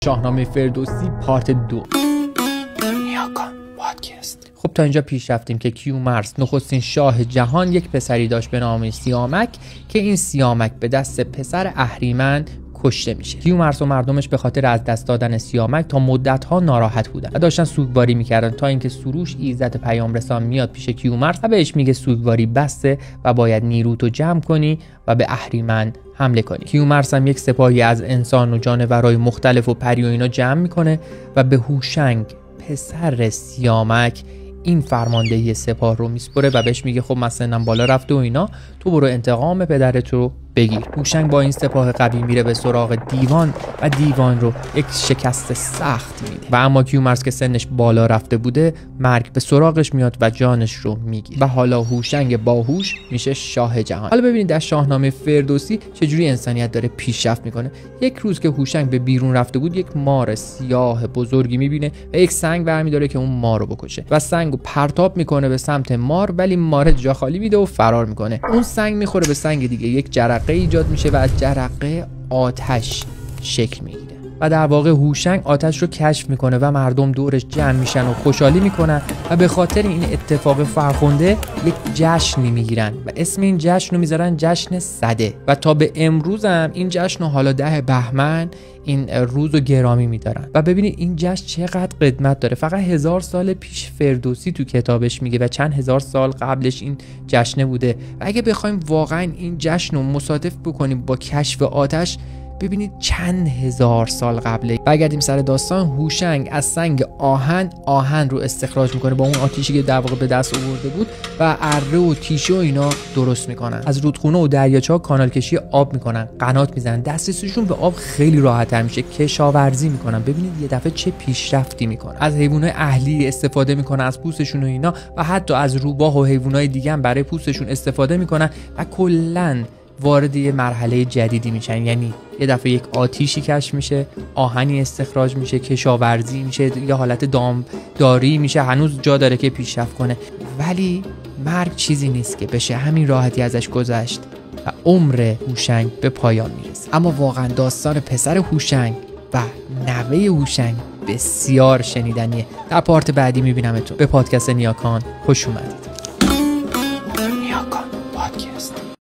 شاهنامه فردوسی پارت 2 نیاکان پادکست. خب تا اینجا پیش رفتیم که کیومرث نخستین شاه جهان یک پسری داشت به نام سیامک که این سیامک به دست پسر اهریمن کشته میشه. کیومرث و مردمش به خاطر از دست دادن سیامک تا مدت‌ها ناراحت بودن و داشتن سوگواری میکردن تا اینکه سروش ایزد پیام رسان میاد پیش کیومرث و بهش میگه سوگواری بسته و باید نیروتو جمع کنی و به اهریمن حمله کنی. کیومرث هم یک سپاهی از انسان و جانورای مختلف و پری و اینا جمع میکنه و به هوشنگ پسر سیامک این فرماندهی سپاه رو میسپره و بهش میگه خب من سنم بالا رفته و اینا، تو برو انتقام پدرت رو بگیر. هوشنگ با این سپاه قوی میره به سراغ دیوان و دیوان رو یک شکست سخت میده و اما کیومرث که سنش بالا رفته بوده مرگ به سراغش میاد و جانش رو میگیره و حالا هوشنگ باهوش میشه شاه جهان. حالا ببینید در شاهنامه فردوسی چجوری انسانیت داره پیشرفت میکنه. یک روز که هوشنگ به بیرون رفته بود یک مار سیاه بزرگی میبینه و یک سنگ برمیداره که اون مار رو بکشه و سنگو پرتاب میکنه به سمت مار، ولی مار جا خالی میده و فرار میکنه. اون سنگ میخوره به سنگ دیگه، یک جرقه ایجاد میشه و از جرقه آتش شکل میگیره و در واقع هوشنگ آتش رو کشف میکنه و مردم دورش جمع میشن و خوشحالی میکنن و به خاطر این اتفاق فرخنده یک جشنی میگیرن و اسم این جشن رو میذارن جشن سده و تا به امروز هم این جشن رو حالا 10 بهمن این روز رو گرامی میدارن. و ببینید این جشن چقدر قدمت داره. فقط 1000 سال پیش فردوسی تو کتابش میگه و چند هزار سال قبلش این جشن بوده و اگه بخوایم واقعا این جشن رو مصادف بکنیم با کشف آتش، ببینید چند هزار سال قبله. برگردیم سر داستان. هوشنگ از سنگ آهن رو استخراج میکنه با اون آتیشی که در واقع به دست آورده بود و اره و تیشه و اینا درست میکنن. از رودخونه و دریاچه‌ها کانال کشی آب میکنن، قنات میزنن، دسترسیشون به آب خیلی راحت‌تر میشه، کشاورزی میکنن. ببینید یه دفعه چه پیشرفتی میکنن. از حیوانات اهلی استفاده میکنن، از پوستشون و اینا و حتی از روباه و حیوانات دیگه هم برای پوستشون استفاده میکنن و کلاً وارد یه مرحله جدیدی میشن. یعنی یه دفعه یک آتیشی کشف میشه، آهنی استخراج میشه، کشاورزی میشه، یه حالت دامداری میشه. هنوز جا داره که پیشرفت کنه، ولی مرگ چیزی نیست که بشه همین راحتی ازش گذشت و عمر هوشنگ به پایان میرسه. اما واقعا داستان پسر هوشنگ و نوه هوشنگ بسیار شنیدنیه. در پارت بعدی میبینمتون. به پادکست نیاکان خوش اومدید.